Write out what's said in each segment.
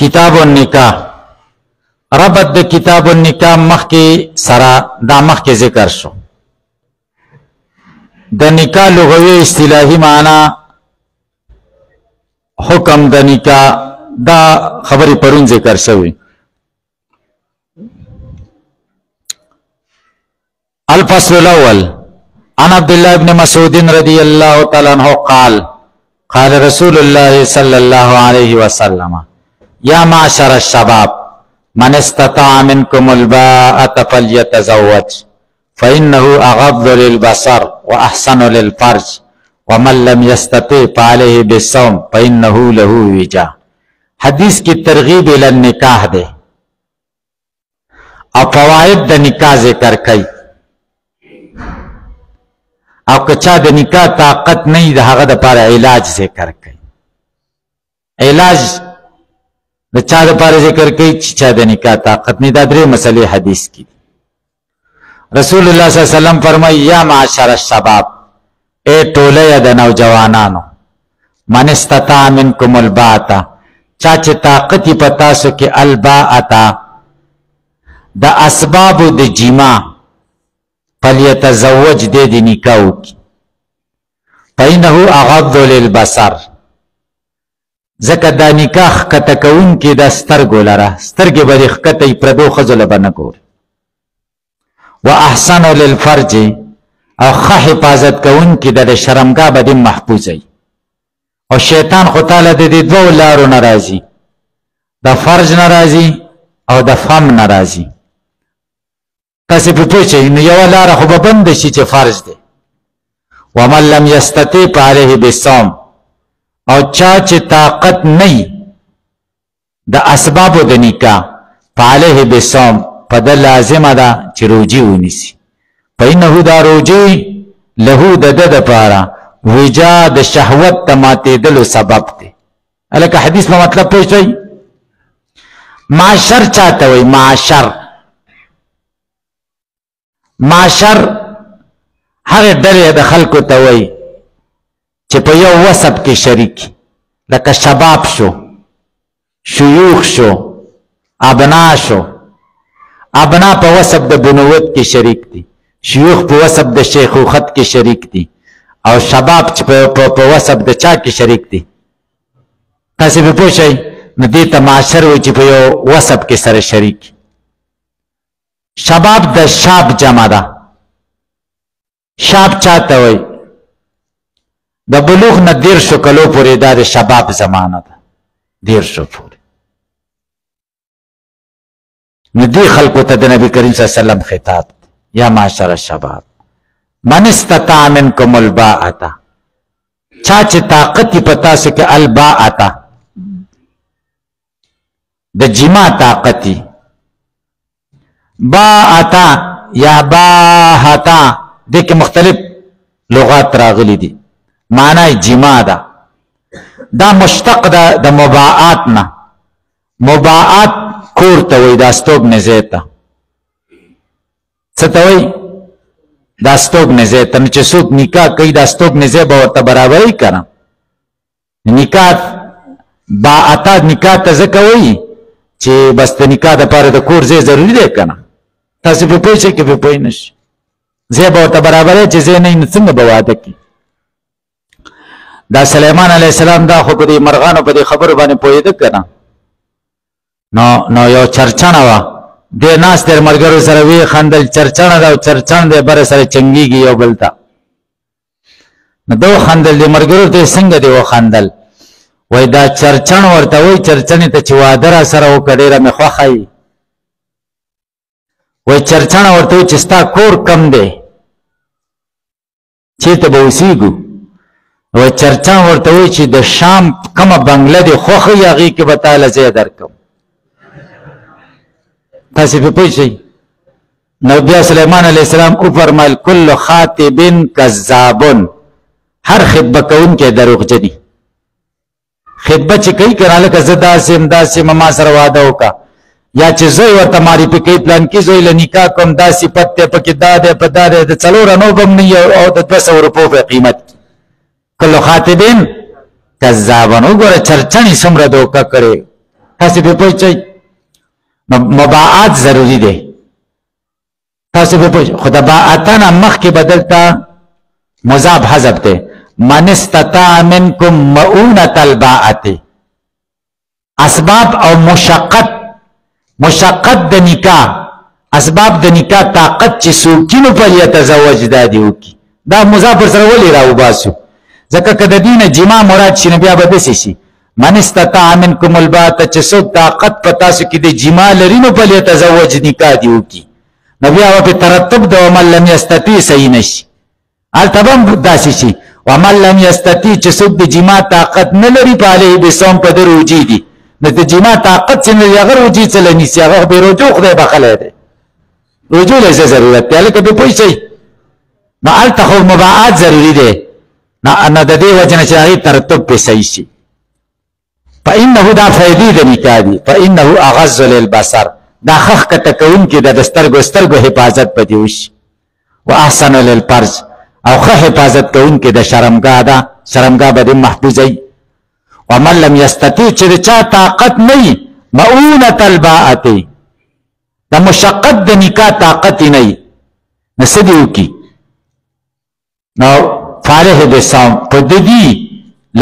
کتاب النکاح ربط د کتاب النکاح مخکې سره دا مخکې ذکر شو. د نکاح لغوي اصطلاحي معنا حکم د نکاح دا خبرې پرون ذکر شوی. الفصل الاول عن عبد الله بن مسعود رضي الله تعالى عنه قال قال رسول الله صلى الله عليه وسلم يا معشر الشباب من استطاع منكم الباءة فليتزوج فإنه أغض للبصر وأحسن للفرج ومن لم يستطع فعليه بالصوم فإنه له وجاء. حدیث کی ترغیب الى النکاح دے او فوائد د نکاح ذکر کئی او کچا د نکاح طاقت نہیں د هغه د پاره علاج ذکر کئی. علاج د چا د پاره ذکر کئی چې چا د نکاح طاقت نہیں. دا درې مسئلے حدیث کی. رسول الله صلی الله علیه وسلم فرمائی یا معاشر الشباب اے ټوله د نوجوانانو من استطاع منکم الباءة چاچه طاقتی پتا سو کہ الباءة دا اسباب د جما فلیتزوج دے دی نکاو کی فإنه اغض للبصر زکا دا نکاح کتکون کی دا سترگو لرا سترگی بدی خکتی پردو خزل بنکور و احسن للفرج او خح حفاظت کون کی دا شرمگاه بدی محفوظی او شیطان خطاله د دې دوه لارو ناراضي د فرج ناراضي او د فم ناراضي. تاسو په پوښتنه نو یو لار خو به بند شي چې فرج دی. ومن لم يستطيع عليه بالصوم او چا چې طاقت نه د اسباب د نکاح عليه بالصوم په د لازمه ده چې روجي ونیسي فإنه دا روجي له د پاره وجا د شهوت تماته دلو سبب دی. الکه حدیث په مطلب پوښتای معاشر چاته وای معاشر هغه ډلې د خلکو ته وای چې په یو وسط کې شریک لکه شباب شو شيوخ شو ابنا شو. ابنا په وسط د بنوت کې شریک دي شيوخ په وسط د شیخوخت کې شریک دي او شباب چې په وسط د چا کې شریک دي. تاسو په پوښتنه نو دې ته معاشر وي چې په یو وسط کې سره شریک. شباب د شاب جمع ده. شاب چاته وي د بلوغ نه 1.5 کلو پورې د شباب زمانه ده 1.5 پورې. نو دې خلکو ته د نبی کریم صلی الله علیه وسلم خطاب یا معاشر الشباب من استطاع منکم الباءة چاچه طاقتی پتا سکے الباءة د جما طاقتی باءة یا باءة دیکھ مختلف لغات راغلی دی معنی جما دا مشتق دا مباعات نا مباعات کور تاوی دا ستوب نزیتا ستاوی دا ستوب نزه تم چې څوک نکاح کوي دا ستوب نزه به ورته برابرۍ کړه. نکاح باءة نکاح ته ځکه وایي چې بس د نکاح دپاره د کور ځای ضروري دی که نه. تاسو پرې پوه شئ که پرې پوه نه شئ ځای به ورته برابرۍ چې ځای نه وي نو څنګه به واده کړي. دا سلیمان علیه السلام دا خو په دې مرغانو په دې خبرو باندې پوهېده که نه نو یو چرچڼه وه دې ناس تر مرګرو سره وی خندل چرچڼه دا چرچڼ دې بر سره چنګيږي یو بلتا نو دو خندل دې مرګرو ته څنګه دی و خندل وای دا چرچڼ ورته وای چرچڼې ته چې واده را سره وکړې مې خوښای وای چرچڼ ورته چې ستا کور کم دی چې ته به اوسېږو وای چرچڼ ورته وای چې د شام کومه بنگله دی خوښي هغې کې به تاله ځای درکم. تاسو په پوه شئ نو بیا سلیمان علیه السلام او فرمایل کل خاطب کذاب هر خطبه کوونکی دروغجن دی. خطبه چې کوي کنه لکه زه داسې یم داسې ما سره واده وکړه یا چې زوی ورته معرفي کوي پلان کې زوی له نکاح کوم دا صفت دی پکې دا دی په دا دی د 4 انو به هم نه او د 200 روپو په قیمت کل خاطب کذاب وګوره چرچڼې څومره دوکه کړې تاسو په پوښتنه مباعات ضروری دی تاسو په پوښتنه خدا باعتنا مخ کې بدلتا مضاف حذف ته من استطاع منکم مؤونة الباعت اسباب او مشقت د نکاح اسباب د نکاح طاقت چې سوکینو پر یتزوج دادیو کی دا مضاف سره ولې راو باسو ځکه کده دینه جما مراد شي بیا به دسی شي من استطاع منکم الباء چې سو طاقت پتا سو کې د جما لرینو په یتزوج نکاح دیو کی نبی او په ترتب د ومن لم یستطیع صحیح نشي التبم داسي شي ومن لم یستطیع چې سو د جما طاقت نه لري په علیه بسوم په دروجی دي نو د جما طاقت څنګه یغه روجی چلنی سی هغه به رجوع خدای بخله ده رجوع له ضرورت ته لکه به پوښتې ما التخو مباعات ضروری ده نه د دې وجنه چې هغه ترتب په صحیح شي فانه دا فائدې د نکاح دي فانه اغض للبصر دا خخ کتکون کې د سترګو حفاظت پدې وشي واحسن للفرج او خه حفاظت کوون کې د شرمګاه ده شرمګاه به محفوظي ومن لم يستطيع چې چا طاقت نه مؤونة الباءت د مشقت د نکاح طاقت نه نسدیو کی نو فارغ بسام پددی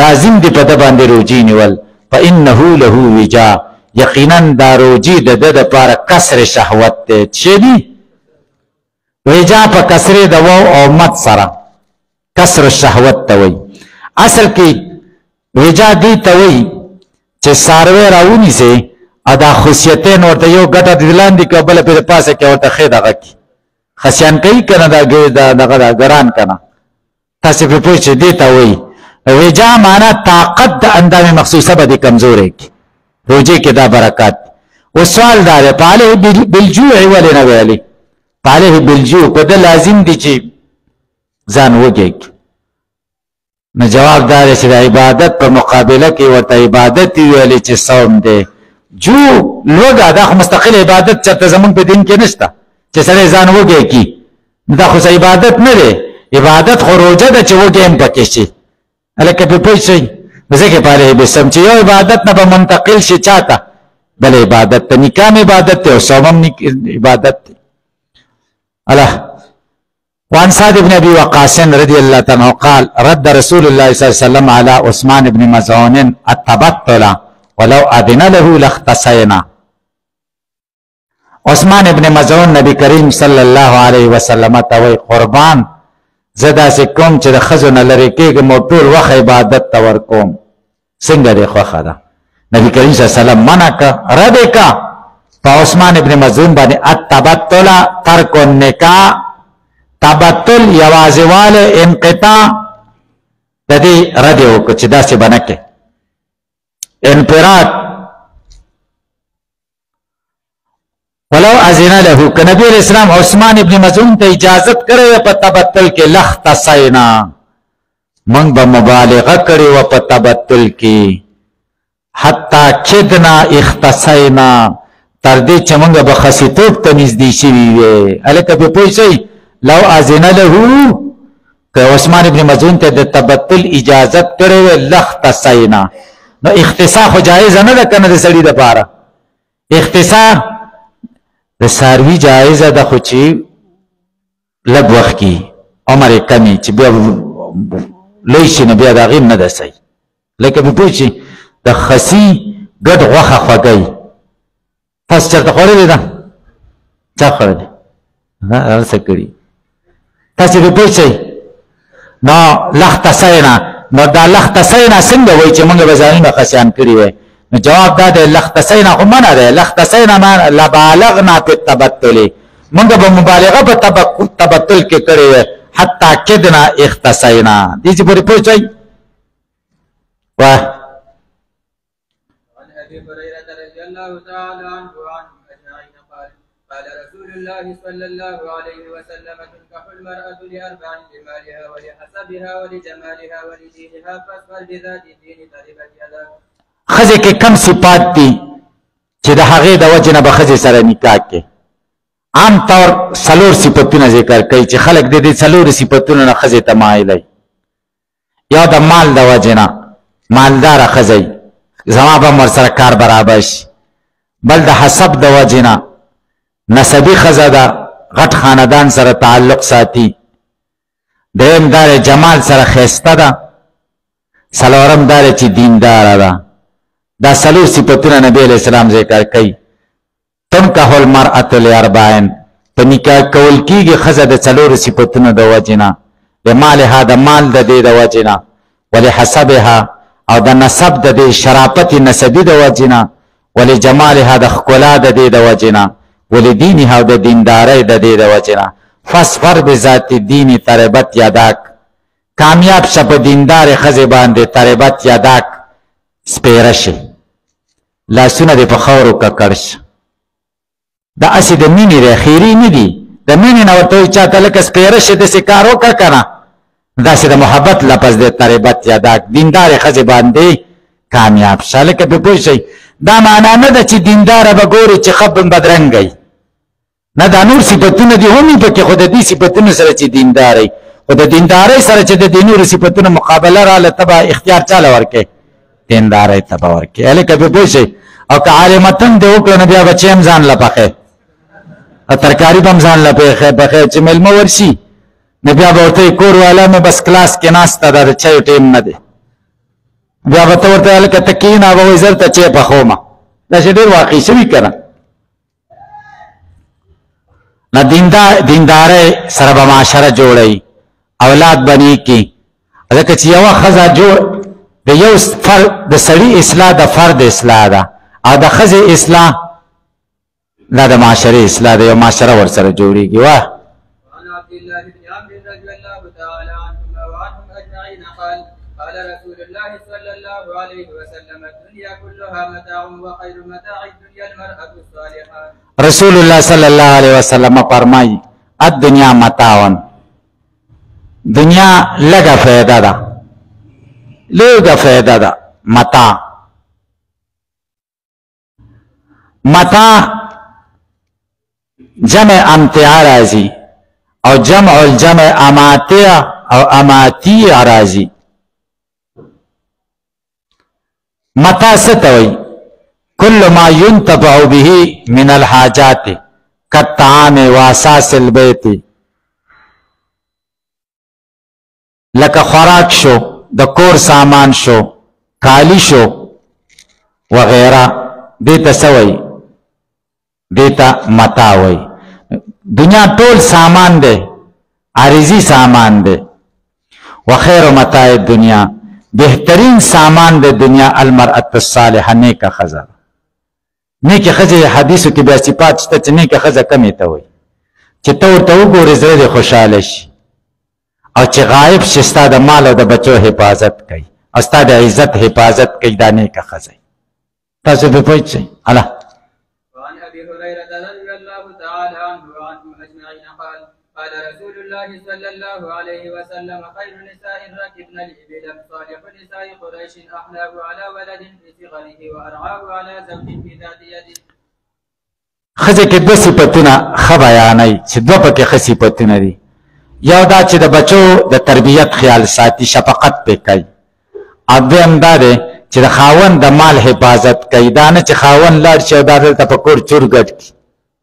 لازم دی په د باندې روجی نیول فانه له وجا یقینا دا روجی د لپاره کسر شهوت ته چي دي وجا په کسر د واو او مت سره کسر شهوت ته وي اصل کې وجا دی ته وي چې ساروي راونی سي ادا خصيتين ورته یو ګټه دلان دي قبل په پاسه کې ورته خېدغه کی خسيان کوي کنه دا دغه ګران کنه تاسو په پوښتنه دي ته وي وجا معنا طاقت د اندامه مخصوصه به کمزورې کی روزي کې دا برکات او سوال دا ده پاله بالجوع ولنه ویلي پاله بالجوع کو د لازم دي چې ځان وګي نو جواب دار چې د عبادت په مقابله کې ورته عبادت ویلي چې صوم دی جو لوګه دا مستقل عبادت چرته زمون په دین کې نشته چې سره ځان وګي کی دا خو عبادت نه دی عبادت خو روزه ده چې وګي هم پکې شي الکه په پوښتنه ځکه پاره به سم چې یو عبادت نه به منتقل شي چاته بل عبادت ته نکاح عبادت ته او صوم عبادت ته الله وعن سعد بن ابي وقاص رضي الله عنه قال رد رسول الله صلى الله عليه وسلم على عثمان بن مظعون التبتل ولو اذن له لاختصينا عثمان بن مظعون نبی کریم صلی الله علیه وسلم ته وی قربان زدا سے کوم چې د خزونه لري کېږي مو ټول وخت عبادت ته ورکوم څنګه دی خو خدا نبی کریم صلی الله علیه وسلم منع کا رد کا په عثمان ابن مظعون باندې التبتل ترک النکاح تبتل یوازواله انقطاع د دې رد وکړه چې دا څه بنکه انفراد ولو اذن له ک نبی اسلام عثمان ابن مظعون ته اجازت کړې په تبتل کې لختصینا من به مبالغه کړې و په تبتل کې حتا کدنا اختصینا تر دې چې موږ به خصیتوب ته نږدې شي وي الکه په پوښي لو اذن له ک عثمان ابن مظعون ته د تبتل اجازت کړې و لختصینا نو اختصاص جایز نه ده کنه د سړي د پاره اختصاص د ساروی جایزه ده خو چې لږ وخت کې عمر کمی چې بیا لوی شي نه بیا د هغې نه ده صحیح لکه په پوه شي د خسي ګډ غوښه خوږی تاسو چېرته خوړلې ده چا خوړلې هر څه کړي تاسو په پوه شئ نو لختصینا نو دا لختصینا څنګه وایي چې موږ به ځانونه خسیان کړي وای نو جواب دا دی لختصینا خو منع دی لختصینا ما لبالغنا په تبتل موږ به مبالغه په تبتل کې کړې حتی کدنا اختصینا دې چې پوره پوښتای واه عن ابي هريره رضي الله تعالى عنه وعن اجمعين قال رسول الله صلى الله عليه وسلم تنكح المرأة لأربع لمالها ولحسبها ولجمالها ولدينها فاصبر بذات الدين تربت يداك خزه کې کم صفات دي چې د هغه د وجه نه به خزه سره نکاح کې عام طور سلور صفاتونه ذکر کوي چې خلک د دې سلور صفاتونو نه خزه ته مایل یا د مال د وجه نه مالدار خزه زما به ورسره کار برابر شي. بل د حسب د وجنه نسبی ښځه ده غټ خاندان سره تعلق ساتي. دریم دار جمال سره ښایسته ده. څلورم دار چې دینداره ده. دا څلور صفتونه نبی علیہ السلام ذکر کوي. تنکح المرأة لاربعین، په نکاح کول کېږي ښځه د څلورو صفتونو د وجې نه. لمالها د مال د دې د وجې نه، ولحسبها او د نسب د دې شرافت نسبي د وجې نه، ولجمالها د ښکلا د دې د وجې نه، ولدینها او د دیندارۍ د دې د وجې نه. فاصبر بذات الدین تربت یداک، کامیاب شه په دیندارې ښځې باندې تربت یداک، سپیره شي لاسونه دې په خاورو ککړ شه. دا اسې د مینې دی، خیري نه دي. د مینې نه ورته وایي چاته لکه سپیره شي داسې کار وکړه که نه، داسې د محبت لفظ دی تربت یداک، دیندارې ښځې باندې کامیاب شه. لکه پې پوه شئ، دا معنا نه ده چې دینداره به ګوري چې ښه بدرنګی نه، دا نور صفتونه دي هم پکې، خو د دې صفتونو سره چې دیندارۍ، خو د دیندارۍ سره چې د دې نورو صفتونو مقابله راله ته به اختیار چاله ورکړې؟ دیندارۍ ته به ورکړې. هلکه پې پوه شئ. او که عالمتن دې وکړه نو بیا بچی هم ځان له پخې، ترکاري به هم ځان له پخې، چې میلمه ورشي نو بیا به ورته کور والا مې بس کلاس کې ناسته ده، د چایو ټیم نه دی. بیا به ته ورته هلکه ته کښېنه، به وایي زه درته چای پخومه. داسې ډېر واقع شوي که نه. نه دیندارۍ سره به معاشره جوړوي، اولاد به نیکي. ځکه چې یوه ښځه د یو د سړي اصلاح د فرد اصلاح ده، او د ښځې اصلاح دا د معاشرې اصلاح ده، یو معاشره ورسره جوړېږي. واه وعن عبد الله بن عمرو رضي الله تعالى عنهما وعنهم اجمعين قال قال رسول الله صلى الله عليه وسلم الدنيا كلها متاع وخير متاع الدنيا المرأة الصالحة. رسول الله صلی الله علیه وسلم فرمایي الدنیا متاع، دنیا لږه فایده ده، لږه فایده ده. متاع جمع امتعا راځي، او جمع الجمع اماتع او اماتیع راځي. متاع څه ته وایي؟ كل ما ينتفع به من الحاجات كالطعام واساس البيت، لکه خوراک شو، د کور سامان شو، کالی شو وغیرہ، دیتا سوئی دیتا متاع وئی. دنیا ټول سامان دے، عارضی سامان دے. وخیر متاع دنیا، بہترین سامان دے دنیا المرأة الصالحہ، نیکه ښځه. نیکه ښځې حدیثو کې بیا صفات شته چې نیکه ښځه کمې ته وایي، چې ته ورته وګورې زړه دې خوشحاله شي، او چې غایب شي ستا د مال او د بچو حفاظت کوي، او ستا د عزت حفاظت کوي. دا نیکه ښځه. تاسو پې پوه شئ. الله وعن ابي هريره رضي الله تعالى عنه وعنهم اجمعين قال قال رسول الله صلى الله عليه وسلم خير نساء ركبن الابل صالح نساء قريش احلاه على ولد في صغره وارعاه على زوج في ذات يده. ښځې کې دوه صفتونه ښه بیانوي، چې دوه پکې ښه صفتونه دي. یو دا چې د بچو د تربیت خیال ساتي، شفقت پې کوي. او دویم دا دی چې د خاوند د مال حفاظت کوي. دا نه چې خاوند لاړ شي او دا دلته په کور چور ګډ کړي،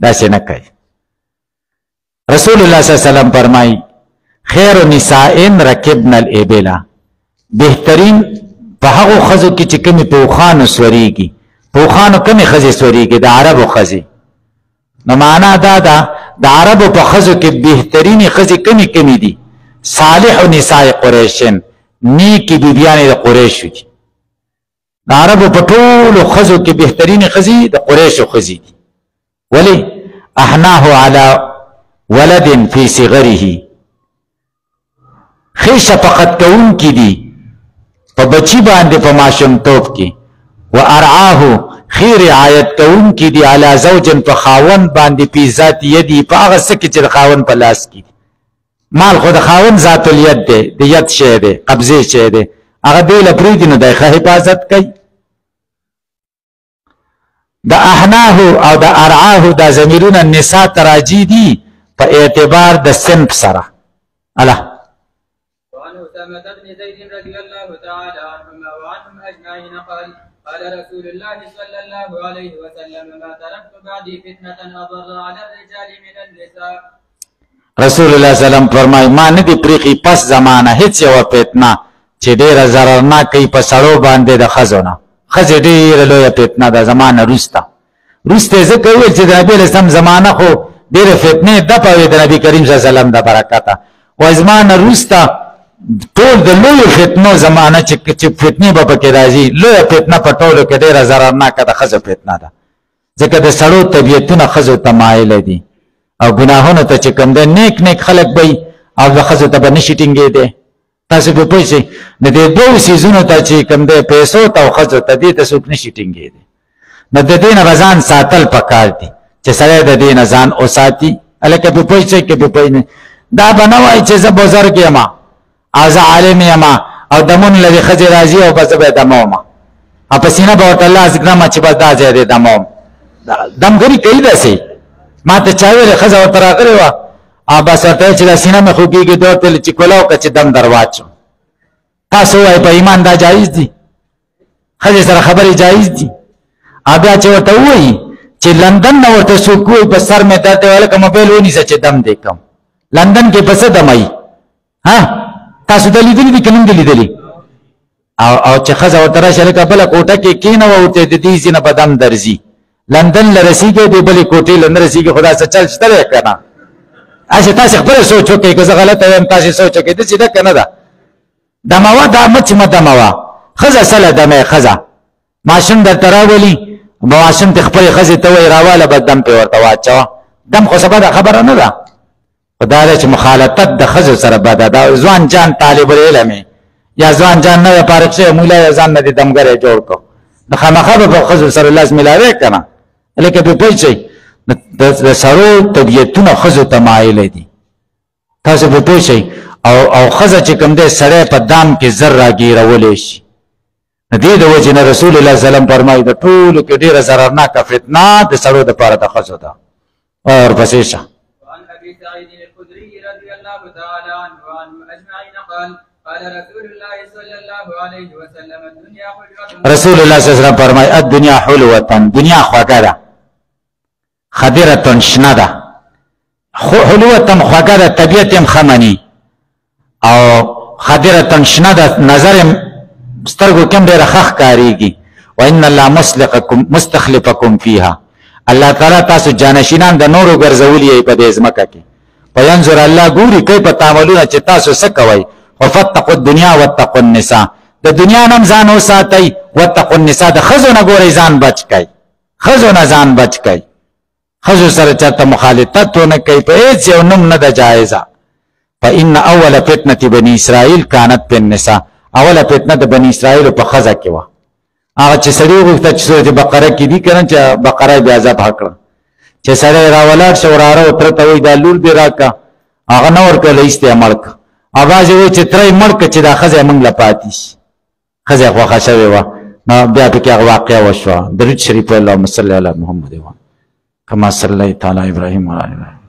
داسې نه کوي. رسول الله صلی الله علیه وسلم فرمایي خیر نساء رکبن الابل، بهترین په هغو ښځو کې چې کومې په اوښانو سورېږي. په اوښانو کومې ښځې سورېږي؟ د عربو ښځې. نو معنا دا ده د عربو په ښځو کې بهترینې ښځې کومې دي؟ صالح نساء قریشن، نیکې بیبیانې د قریشو دي. د عربو په ټولو ښځو کې بهترینې ښځې د قریشو ښځې دي. ولې؟ احناه علی ولد فی صغره، ښې شفقت کوونکي دي په بچي باندې په ماشومتوب کې. و ارعاه، ښې رعایت کوونکي دي علی زوجن په خاوند باندې فی ذات یدی، په هغه څه کې چې د خاوند په لاس کې دي. مال خو د خاوند ذات الید دی، د ید شی دی، قبضې شی دی، هغه دی له پرېږدي نو دی ښه حفاظت کوي. د احناه او د ارعاه دا ضمیرونه نساء ته راجي دي په اعتبار د صنف سره. الله وعن أسامة بن زيد رضي الله تعالى عنهما وعنهم أجمعين قال قال رسول الله صلى الله عليه وسلم ما تركت بعدي فتنة أضر على الرجال من النساء. رسول الله صلی الله علیه وسلم فرمای ما نه دی پریخي پس زمانه هیڅ یو فتنه چې ډیره ضررناک کوي په سړو باندې د ښځو نه. ښځې ډیره لویه فتنه ده زمانه وروسته ځکه وویل چې د نبي علیه السلام زمانه خو ډیره فتنې دپه وې د نبي کریم صلی الله علیه وسلم د برکته. وایي زما نه وروسته ټول د لویو فتنو زمانه چې فتنې به پکې راځي لویه فتنه په ټولو کې ډیره ضررناکه د ښځو فتنه ده ځکه د سړو طبیعتونه ښځو ته مایله دي او ګناهونو ته چې کوم دی نیک خلک به او د ښځو ته به نشي ټینګېدی. تاسو به پوه شئ د دې دوو څیزونو ته چې کوم دی پیسو ته او ښځو ته دې ته څوک نشي ټینګېدی. نو د دې نه به ځان ساتل پکار دي چې سړی د دې نه ځان وساتي. هلکه به پوه شئ که به پوه نه دا به نه وایي چې زه بزرګ یم او زه عالم یم او دمون له دې ښځې راځي او به زه به یې دموم او په سینه به ورته لاس ږدم چې بس دا ځای دې دموم. دمګري کوي داسې ما ته چا ویلې ښځه ورته راغلې وه او بس ورته ویل چې دا سینه مې خوږېږي ده ورته ویل چې کولاو که چې دم در واچوم. تاسو ووایئ په ایمان دا جایز دي ښځې سره خبرې جایز دي. او بیا چې ورته ووایي چې لندن نه ورته څوک ووایي په سر مې درد دی هلکه موبایل ونیسه چې دم دې کړم. لندن کې په څه دموي تاسو ته لیدلي دي که نه دي لیدلي؟ او چې ښځه ورته راشي هلکه بله کوټه کې کښېنوه ورته د دې ځینه به دم درځي. لندن له رسېږي د بلې کوټې له نه رسېږي خو داسې چل شته دی که نه؟ هسې تاسې خپله سوچ وکړئ که زه غلطه وایم تاسې سوچ وکړئ داسې ده که نه ده؟ دموه دا مچ مه دموه ښځه سله دمه ښځه ماشوم درته راولي ماشوم ته خپلې ښځې ته وایي راواله به دم پې ورته واچوه. دم خو څه بده خبره نه ده خو دا ده چې مخالطت د ښځو سره بده ده. ځوان جان طالب العلم یا ځوان جان نوی فارغ شوی مولا یې ځان نه دې دمګری جوړ کړو نو خامخا به په ښځو سره لاس میلاوی که نه؟ لکه پې پوه شئ د سړو طبیعتونه ښځو ته مایله دي. تاسو پې پوه شئ او ښځه چې کوم دی سړی په دام کې زر راګیرولی شي. د دې د وجې نه رسول الله صلی الله علیه وسلم فرمایي د ټولو کې ډېره ضررناکه فتنه د سړو دپاره د ښځو ده. ورپسې شه وعن ابي سعيد الخدري رضي الله تعالى عنه وعنهم اجمعين قال قال رسول الله صلى الله عليه وسلم الدنيا حلوة. رسول الله صلی الله علیه وسلم فرمایي الدنیا حلوة دنیا خوږه ده خضرة شنه ده حلوة خوږه ده طبیعت هم ښه مني او خضرة شنه ده نظر سترګو کې هم ډېره ښه ښکارېږي. وان الله مستخلفکم فیها الله تعالی تاسو جانشینان د نورو ګرځولي یې په دې ځمکه کې. فینظر الله ګوري کیف تعملون چې تاسو څه کوئ. وفتقوا الدنیا واتقوا النساء د دنیا نه هم ځان وساتئ واتقوا النساء د ښځو نه ګورئ ځان بچ کئ ښځو نه ځان بچ کئ. ښځو سره چاته مخالطت ونه کوي په هېڅ یو نوم نه ده جایزه. فان اول فتنه بني اسرائیل کانت فی النساء اوله فتنه د بني اسرائیلو په ښځه کې وه. هغه چې سړي وغوښته چې سورت بقره کې دي که نه چې بقره بیا ذبح کړه چې سړی راولاړ شه وراره و تره ته وایي دا لور دې راکړه هغه نه ورکړله ایسته یې مړ کړه. او بعضې وایي چې تره یې مړ کړه چې دا ښځه یې موږ له پاتې شي. ښځه یې خوښه شوې وه نو بیا پکې هغه واقعه وشوه. درود شریف اللهم صل علی محمد کما صلیت علی ابراهیم وعلی ابراهیم